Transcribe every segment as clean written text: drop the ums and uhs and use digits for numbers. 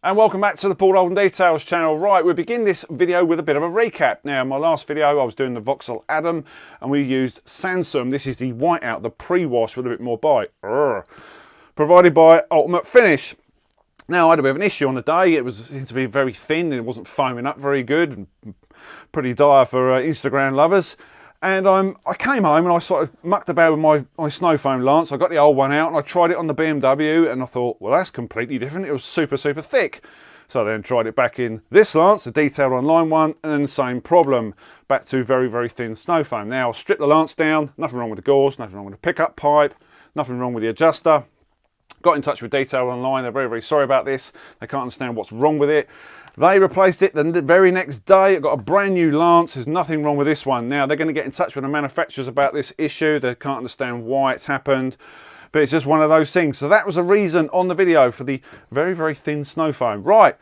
And welcome back to the Dolden Details channel. Right, we begin this video with a bit of a recap. Now, in my last video, I was doing the Vauxhall Adam, and we used Sansum. This is the whiteout, the pre-wash with a bit more bite. Provided by Ultimate Finish. Now, I had a bit of an issue on the day. It seemed to be very thin. It wasn't foaming up very good. Pretty dire for Instagram lovers. And I came home and I sort of mucked about with my snow foam lance. I got the old one out and I tried it on the BMW and I thought, well, that's completely different. It was super, super thick. So I then tried it back in this lance, the detailed online one, and then the same problem. Back to very, very thin snow foam. Now, I'll strip the lance down. Nothing wrong with the gauze, nothing wrong with the pickup pipe, nothing wrong with the adjuster. Got in touch with Detail Online. They're very, very sorry about this. They can't understand what's wrong with it. They replaced it the very next day. I got a brand new lance. There's nothing wrong with this one. Now, they're going to get in touch with the manufacturers about this issue. They can't understand why it's happened, but it's just one of those things. So that was a reason on the video for the very, very thin snow foam. Right,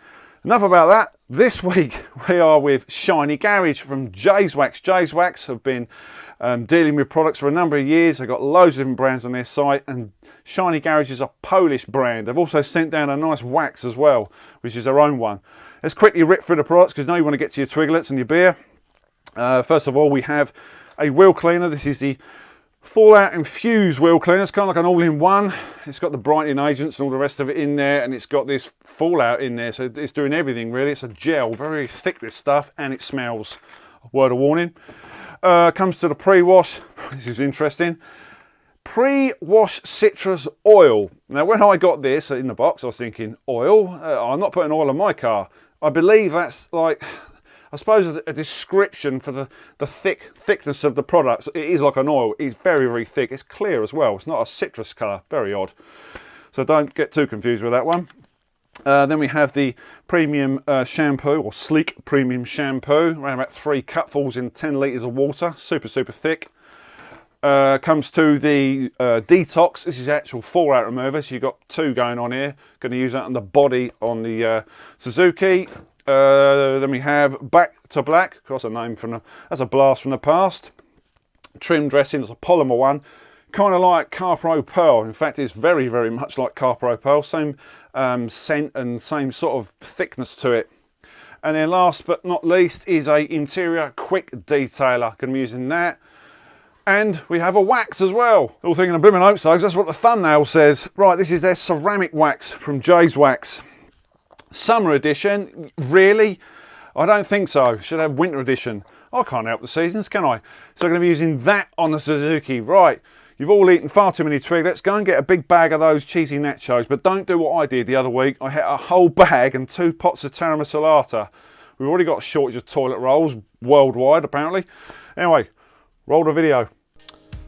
enough about that. This week, we are with Shiny Garage from Jayswax. Jayswax have been dealing with products for a number of years. They've got loads of different brands on their site, and Shiny Garage is a Polish brand. They've also sent down a nice wax as well, which is their own one. Let's quickly rip through the products because now you want to get to your Twiglets and your beer. First of all, we have a wheel cleaner. This is the Fallout Infused wheel cleaner. It's kind of like an all-in-one. It's got the brightening agents and all the rest of it in there, and it's got this Fallout in there, so it's doing everything really. It's a gel, very thick this stuff, and it smells. Word of warning. Comes to the pre-wash. This is interesting. Pre-wash citrus oil. Now, when I got this in the box, I was thinking, oil? I'm not putting oil on my car. I believe that's like, I suppose, a description for the thickness of the product. It is like an oil. It's very, very thick. It's clear as well. It's not a citrus colour. Very odd. So don't get too confused with that one. Then we have the premium shampoo, or sleek premium shampoo. Around about 3 cupfuls in 10 litres of water. Super, super thick. Comes to the detox. This is the actual fallout remover, so you've got 2 going on here. Going to use that on the body on the Suzuki. Then we have Back to Black. Of course, that's a blast from the past. Trim dressing. It's a polymer one, kind of like CarPro Pearl. In fact, it's very, very much like CarPro Pearl. Same scent and same sort of thickness to it. And then last but not least is a interior quick detailer. Going to be using that. And we have a wax as well. All thinking of blooming oak soaks, that's what the thumbnail says. Right, this is their ceramic wax from Jayswax. Summer edition, really? I don't think so. Should have winter edition. I can't help the seasons, can I? So I'm going to be using that on the Suzuki. Right, you've all eaten far too many Twiglets. Go and get a big bag of those cheesy nachos, but don't do what I did the other week. I had a whole bag and 2 pots of tiramisu. We've already got a shortage of toilet rolls worldwide, apparently. Anyway, roll the video.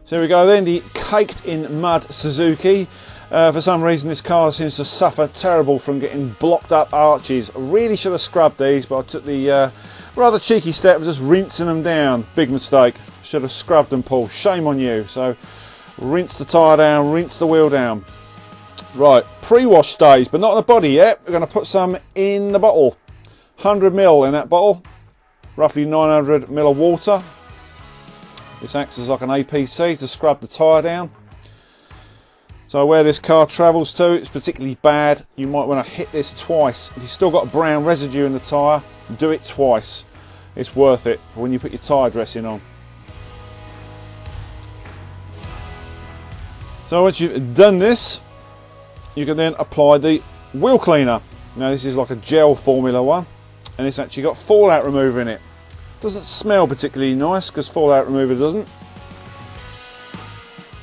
So here we go then, the caked in mud Suzuki. For some reason this car seems to suffer terrible from getting blocked up arches. I really should have scrubbed these, but I took the rather cheeky step of just rinsing them down. Big mistake. Should have scrubbed them, Paul. Shame on you. So rinse the tyre down, rinse the wheel down. Right, pre-wash stage, but not on the body yet. We're going to put some in the bottle. 100 ml in that bottle. Roughly 900 ml of water. This acts as like an APC to scrub the tyre down. So where this car travels to, it's particularly bad. You might want to hit this twice. If you've still got brown residue in the tyre, do it twice. It's worth it for when you put your tyre dressing on. So once you've done this, you can then apply the wheel cleaner. Now this is like a gel formula one, and it's actually got fallout remover in it. Doesn't smell particularly nice because fallout remover doesn't.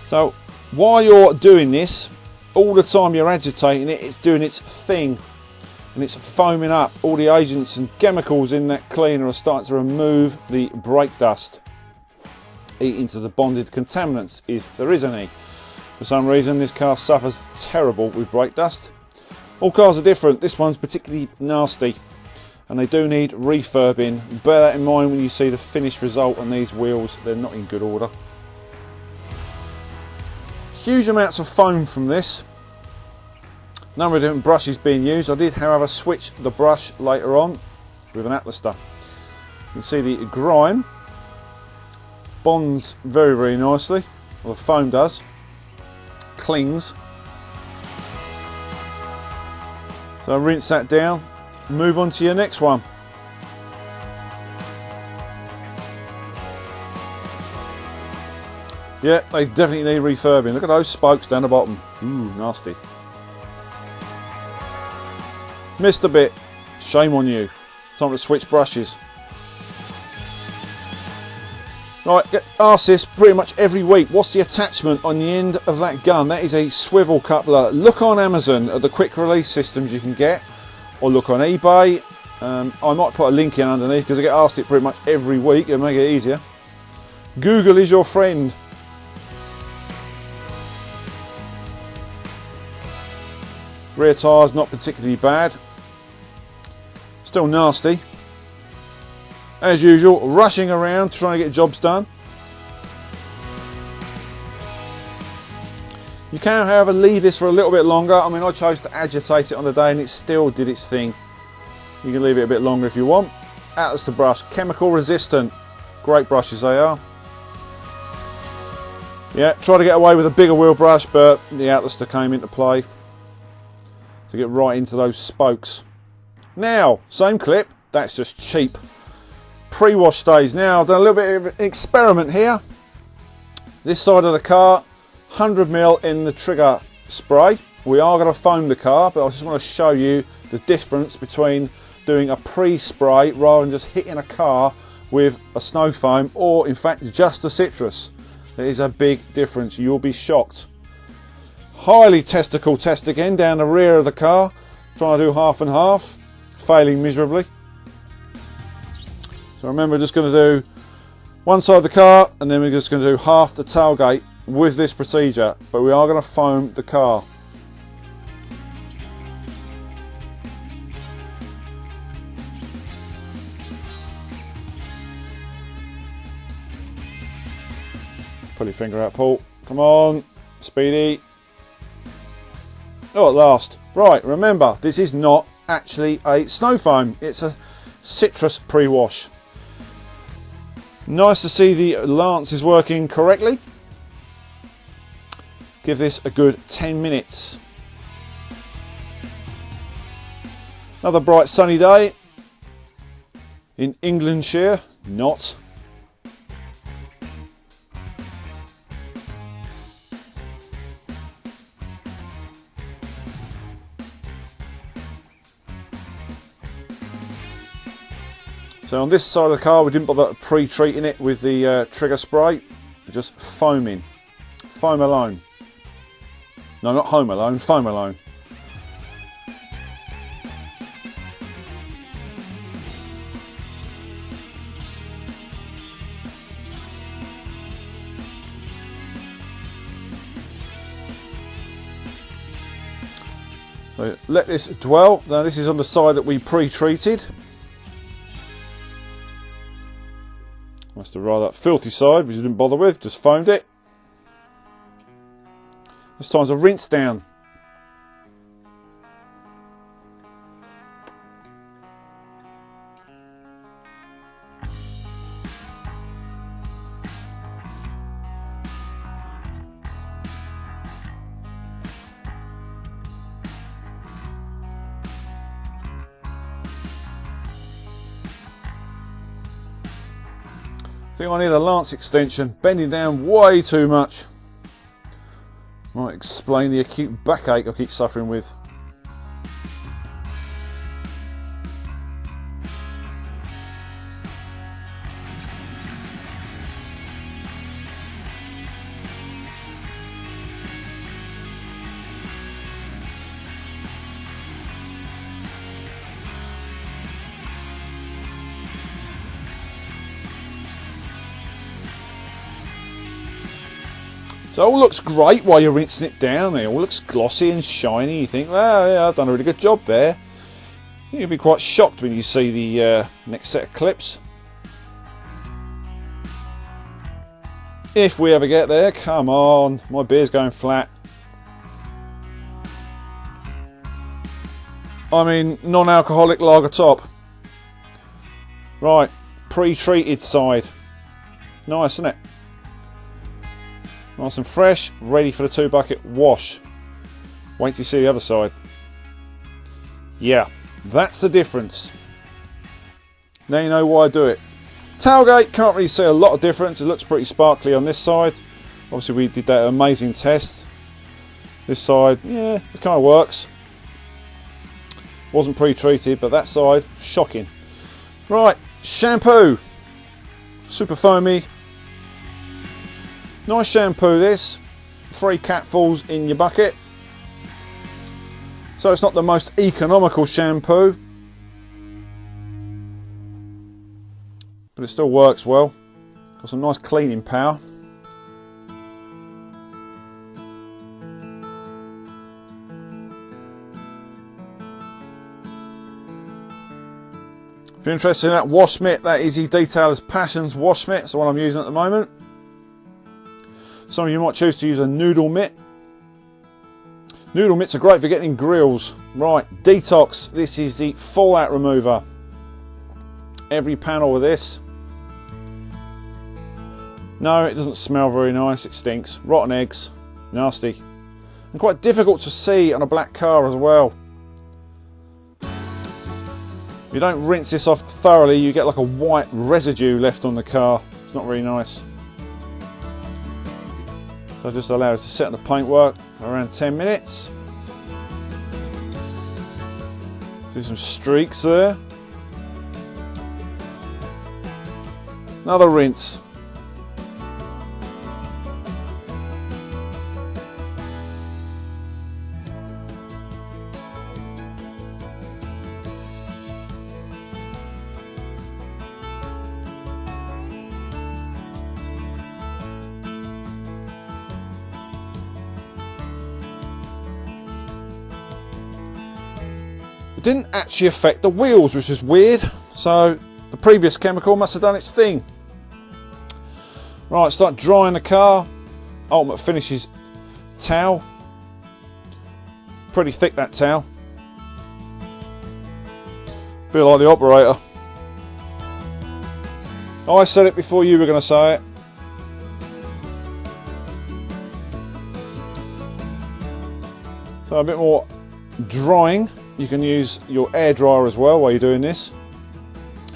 So while you're doing this, all the time you're agitating it, it's doing its thing and it's foaming up. All the agents and chemicals in that cleaner are starting to remove the brake dust, eat into the bonded contaminants if there is any. For some reason this car suffers terrible with brake dust. All cars are different. This one's particularly nasty, and they do need refurbing. Bear that in mind when you see the finished result on these wheels. They're not in good order. Huge amounts of foam from this. Number of different brushes being used. I did, however, switch the brush later on with an Atlaster. You can see the grime bonds very, very nicely. Well, the foam does. Clings. So rinse that down, move on to your next one. Yeah, they definitely need refurbing. Look at those spokes down the bottom. Ooh, nasty. Missed a bit. Shame on you. Time to switch brushes. Right, get asked this pretty much every week. What's the attachment on the end of that gun? That is a swivel coupler. Look on Amazon at the quick release systems you can get, or look on eBay. I might put a link in underneath because I get asked it pretty much every week. It'll make it easier. Google is your friend. Rear tyre's not particularly bad. Still nasty. As usual, rushing around trying to get jobs done. You can, however, leave this for a little bit longer. I mean, I chose to agitate it on the day and it still did its thing. You can leave it a bit longer if you want. Atlas to brush, chemical resistant. Great brushes they are. Yeah, try to get away with a bigger wheel brush, but the Atlas came into play to get right into those spokes. Now, same clip, that's just cheap. Pre-wash stays. Now, I've done a little bit of an experiment here. This side of the car, 100ml in the trigger spray. We are going to foam the car, but I just want to show you the difference between doing a pre-spray rather than just hitting a car with a snow foam, or in fact just a citrus. There is a big difference, you'll be shocked. Highly testicle test again down the rear of the car, trying to do half and half, failing miserably. So remember, we're just going to do one side of the car and then we're just going to do half the tailgate with this procedure, but we are going to foam the car. Pull your finger out, Paul. Come on, speedy. Oh, at last. Right, remember, this is not actually a snow foam. It's a citrus pre-wash. Nice to see the lance is working correctly. Give this a good 10 minutes. Another bright sunny day in Englandshire. Not. So on this side of the car, we didn't bother pre-treating it with the trigger spray. We're just foaming. Foam alone. No, not home alone, foam alone. So let this dwell. Now this is on the side that we pre-treated. Must have rather that filthy side, which we didn't bother with, just foamed it. This time's a rinse down. I think I need a lance extension, bending down way too much. Might explain the acute backache I keep suffering with. So it all looks great while you're rinsing it down. It all looks glossy and shiny. You think, well, yeah, I've done a really good job there. I think you'll be quite shocked when you see the next set of clips. If we ever get there, come on, my beer's going flat. I mean, non-alcoholic lager top. Right, pre-treated side. Nice, isn't it? Nice and fresh, ready for the 2-bucket wash. Wait till you see the other side. Yeah, that's the difference. Now you know why I do it. Tailgate, can't really see a lot of difference. It looks pretty sparkly on this side. Obviously we did that amazing test. This side, yeah, it kind of works. Wasn't pre-treated, but that side, shocking. Right, shampoo. Super foamy. Nice shampoo this. 3 catfuls in your bucket. So it's not the most economical shampoo, but it still works well. Got some nice cleaning power. If you're interested in that wash mitt, that is the Detailer's Passions wash mitt. It's the one I'm using at the moment. Some of you might choose to use a noodle mitt. Noodle mitts are great for getting grills. Right, detox. This is the fallout remover. Every panel with this. No, it doesn't smell very nice. It stinks. Rotten eggs. Nasty. And quite difficult to see on a black car as well. If you don't rinse this off thoroughly, you get like a white residue left on the car. It's not very nice. So I just allow it to sit on the paintwork for around 10 minutes. See some streaks there. Another rinse. It didn't actually affect the wheels, which is weird. So the previous chemical must have done its thing. Right, start drying the car. Ultimate Finishes towel. Pretty thick, that towel. Feel like the operator. I said it before you were going to say it. So a bit more drying. You can use your air dryer as well while you're doing this.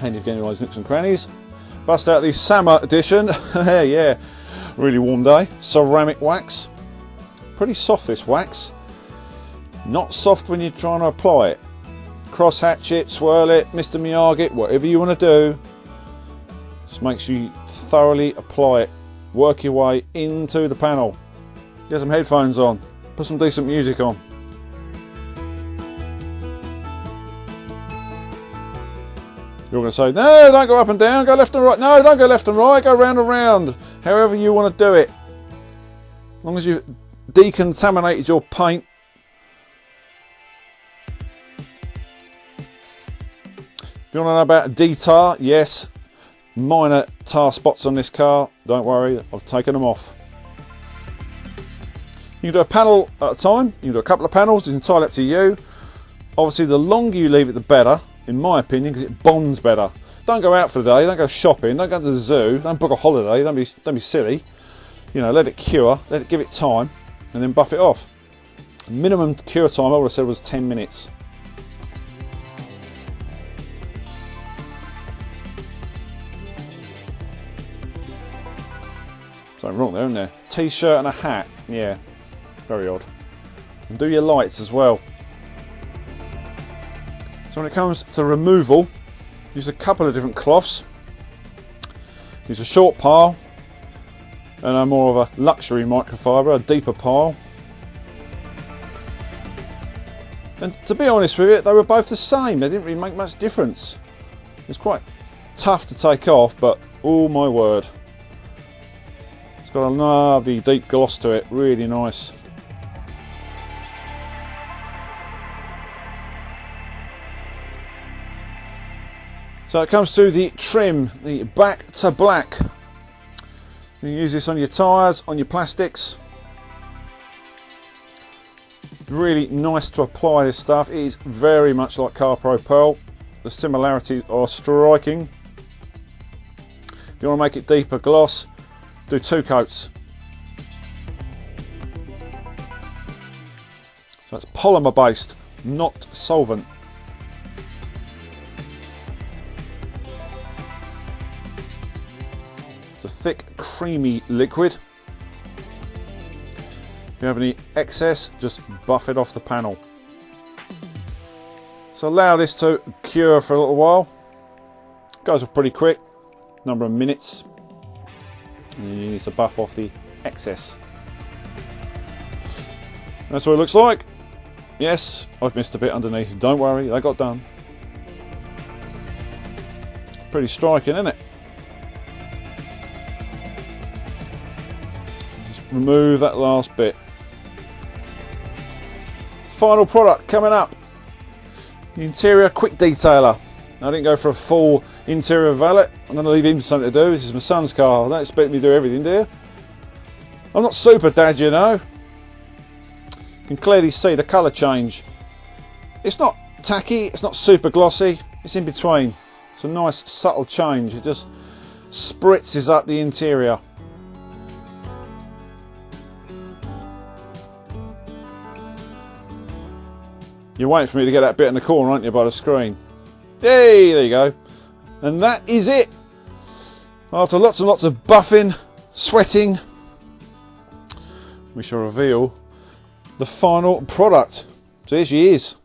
Handy for getting all those nooks and crannies. Bust out the summer edition. Yeah, really warm day. Ceramic wax. Pretty soft, this wax. Not soft when you're trying to apply it. Cross hatch it, swirl it, Mr. Miyagi, whatever you want to do. Just make sure you thoroughly apply it. Work your way into the panel. Get some headphones on. Put some decent music on. You're going to say, no, don't go up and down, go left and right. No, don't go left and right, go round and round. However you want to do it. As long as you've decontaminated your paint. If you want to know about detar, yes, minor tar spots on this car. Don't worry, I've taken them off. You can do a panel at a time. You can do a couple of panels. It's entirely up to you. Obviously, the longer you leave it, the better, in my opinion, because it bonds better. Don't go out for the day. Don't go shopping. Don't go to the zoo. Don't book a holiday. Don't be silly. You know, let it cure. Let it give it time, and then buff it off. Minimum cure time, I would have said, was 10 minutes. Something wrong there, isn't there? T-shirt and a hat. Yeah, very odd. And do your lights as well. So when it comes to removal, use a couple of different cloths. Use a short pile and a more of a luxury microfiber, a deeper pile. And to be honest with you, they were both the same. They didn't really make much difference. It's quite tough to take off, but oh my word. It's got a lovely deep gloss to it, really nice. So it comes to the trim, the back to black. You can use this on your tyres, on your plastics. Really nice to apply this stuff. It is very much like CarPro Pearl. The similarities are striking. If you want to make it deeper gloss, do 2 coats. So it's polymer based, not solvent. thick, creamy liquid. If you have any excess, just buff it off the panel. So allow this to cure for a little while. Goes off pretty quick, number of minutes. And you need to buff off the excess. That's what it looks like. Yes, I've missed a bit underneath. Don't worry, they got done. Pretty striking, isn't it? Just remove that last bit. Final product coming up. The interior quick detailer. I didn't go for a full interior valet. I'm going to leave him something to do. This is my son's car. I don't expect me to do everything, do you? I'm not super dad, you know. You can clearly see the colour change. It's not tacky, it's not super glossy, it's in between. It's a nice subtle change. It just spritzes up the interior. You're waiting for me to get that bit in the corner, aren't you, by the screen? Yay, there you go. And that is it. After lots and lots of buffing, sweating, we shall reveal the final product. So here she is.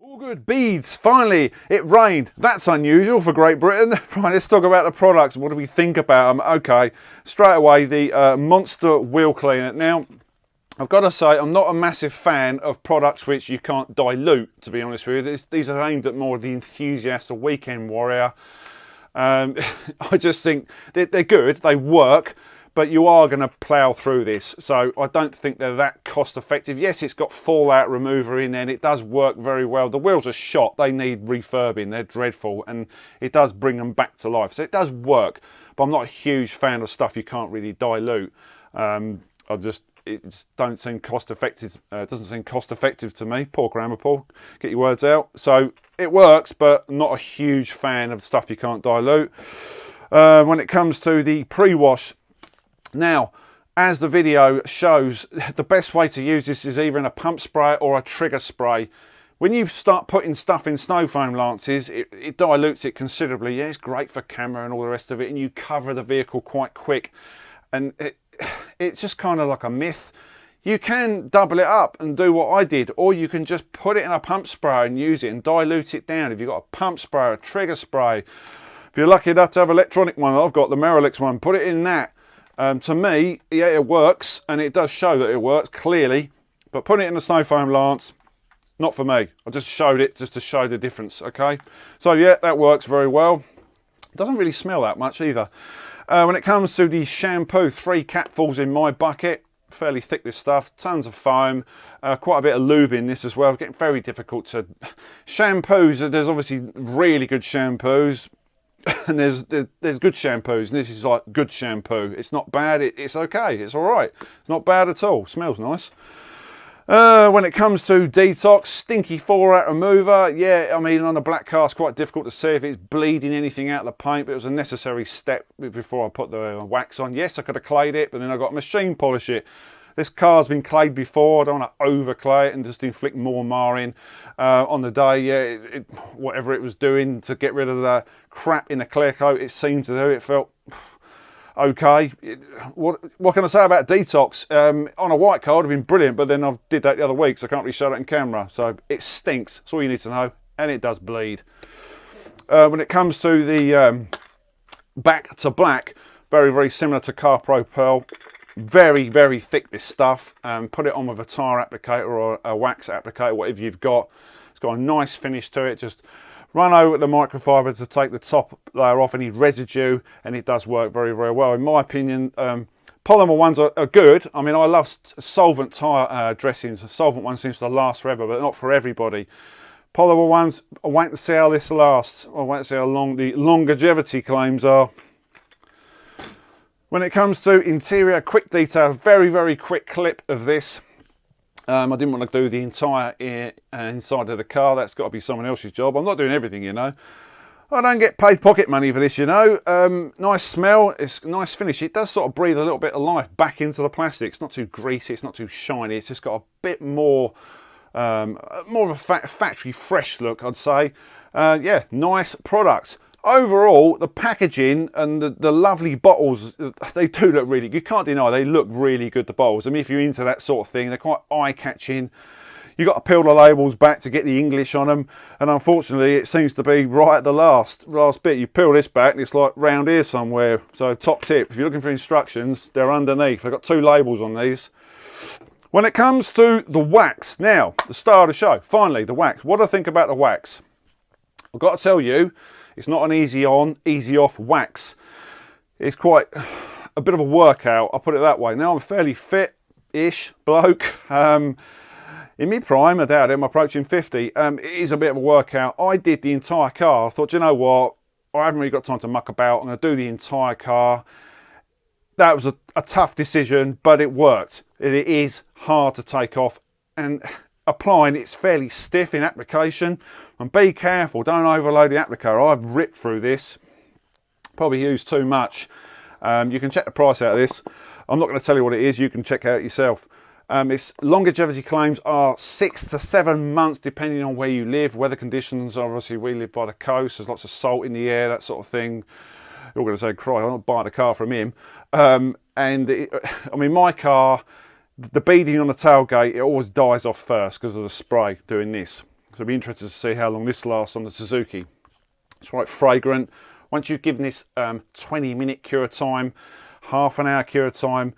All good, beads, finally, it rained. That's unusual for Great Britain. Right, let's talk about the products. What do we think about them? Okay, straight away, the Monster Wheel Cleaner. Now, I've got to say, I'm not a massive fan of products which you can't dilute, to be honest with you. These are aimed at more of the enthusiast or weekend warrior. I just think they're good, they work, but you are going to plough through this, so I don't think they're that cost effective. Yes, it's got fallout remover in there and it does work very well. The wheels are shot, they need refurbing, they're dreadful, and it does bring them back to life, so it does work, but I'm not a huge fan of stuff you can't really dilute. It just don't seem cost effective. It doesn't seem cost effective to me. Poor grammar, Paul. Get your words out. So it works, but I'm not a huge fan of stuff you can't dilute. When it comes to the pre-wash, now, as the video shows, the best way to use this is either in a pump spray or a trigger spray. When you start putting stuff in snow foam lances, it dilutes it considerably. Yeah, it's great for camera and all the rest of it, and you cover the vehicle quite quick. And it's just kind of like a myth. You can double it up and do what I did, or you can just put it in a pump spray and use it and dilute it down. If you've got a pump spray, a trigger spray, if you're lucky enough to have an electronic one, I've got the Merrillix one, put it in that. To me, yeah, it works, and it does show that it works clearly, but putting it in the snow foam lance, not for me. I just showed it just to show the difference, okay? So yeah, that works very well. It doesn't really smell that much either. When it comes to the shampoo, 3 capfuls in my bucket, fairly thick this stuff, tons of foam, quite a bit of lube in this as well. Getting very difficult to... Shampoos, there's obviously really good shampoos, and there's good shampoos, and this is like good shampoo. It's not bad, it's okay, it's all right. It's not bad at all, smells nice. When it comes to detox, stinky fallout remover, yeah, I mean, on the black car it's quite difficult to see if it's bleeding anything out of the paint, but it was a necessary step before I put the wax on. Yes, I could have clayed it, but then I got to machine polish it. This car's been clayed before, I don't want to over clay it and just inflict more marring on the day. Yeah, whatever it was doing to get rid of the crap in the clear coat, it seemed to do. It felt okay. What can I say about detox? On a white car it would have been brilliant, but then I did that the other week, so I can't really show that on camera. So it stinks, that's all you need to know, and it does bleed. When it comes to the back to black. Very, very similar to Carpro Pearl. Very, very thick, this stuff. Put it on with a tire applicator or a wax applicator, whatever you've got. It's got a nice finish to it. Just run over the microfiber to take the top layer off any residue, and it does work very, very well. In my opinion, polymer ones are good. I mean, I love solvent tire dressings. The solvent one seems to last forever, but not for everybody. Polymer ones, I'll wait to see how this lasts. I'll wait to see how long the longevity claims are. When it comes to interior, quick detail, very, very quick clip of this. I didn't want to do the entire inside of the car. That's got to be someone else's job. I'm not doing everything, you know. I don't get paid pocket money for this, you know. Nice smell, it's a nice finish. It does sort of breathe a little bit of life back into the plastic. It's not too greasy, it's not too shiny. It's just got a bit more, more of a factory fresh look, I'd say. Yeah, nice product. Overall, the packaging and the lovely bottles, they do look really good. You can't deny they look really good, the bottles. I mean, if you're into that sort of thing, they're quite eye-catching. You've got to peel the labels back to get the English on them. And unfortunately, it seems to be right at the last bit. You peel this back, and it's like round here somewhere. So top tip, if you're looking for instructions, they're underneath. They've got 2 labels on these. When it comes to the wax, now, the star of the show, finally, the wax. What do I think about the wax? I've got to tell you, it's not an easy on, easy off wax. It's quite a bit of a workout, I'll put it that way. Now I'm a fairly fit-ish bloke. In my prime, I doubt it, I'm approaching 50. It is a bit of a workout. I did the entire car. I thought, you know what, I haven't really got time to muck about. I'm going to do the entire car. That was a tough decision, but it worked. It is hard to take off, and applying, it's fairly stiff in application. And be careful, don't overload the applicator. I've ripped through this, probably used too much. You can check the price out of this. I'm not going to tell you what it is, you can check it out yourself. Its longevity claims are 6 to 7 months depending on where you live. Weather conditions, obviously we live by the coast, there's lots of salt in the air, that sort of thing. You're going to say, cry, I'm not buying a car from him. I mean, my car, the beading on the tailgate, it always dies off first because of the spray doing this. So I'll be interested to see how long this lasts on the Suzuki. It's quite fragrant. Once you've given this 20-minute cure time, half an hour cure time,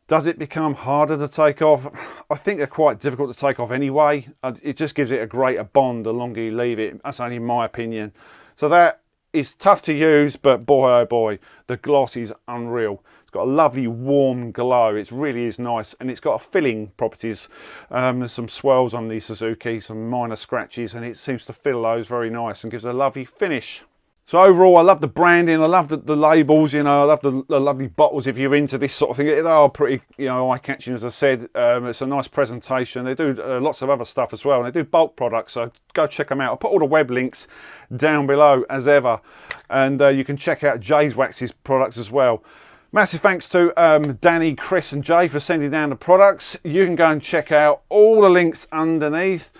does it become harder to take off? I think they're quite difficult to take off anyway. It just gives it a greater bond the longer you leave it. That's only my opinion. So that is tough to use, but boy oh boy, the gloss is unreal. It's got a lovely warm glow. It really is nice, and it's got a filling properties. There's some swirls on the Suzuki, some minor scratches, and it seems to fill those very nice and gives a lovely finish. So overall, I love the branding, I love the labels, you know, I love the lovely bottles if you're into this sort of thing. They are pretty, you know, eye-catching, as I said. It's a nice presentation. They do lots of other stuff as well, and they do bulk products, so go check them out. I'll put all the web links down below as ever, and you can check out Jayswax's products as well. Massive thanks to Danny, Chris and Jay for sending down the products. You can go and check out all the links underneath.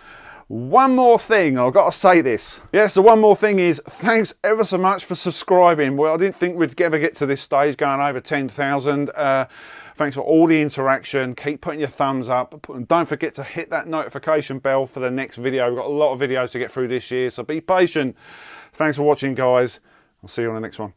One more thing, I've got to say this. Yes, the one more thing is, thanks ever so much for subscribing. Well, I didn't think we'd ever get to this stage, going over 10,000. Thanks for all the interaction. Keep putting your thumbs up. Don't forget to hit that notification bell for the next video. We've got a lot of videos to get through this year, so be patient. Thanks for watching, guys. I'll see you on the next one.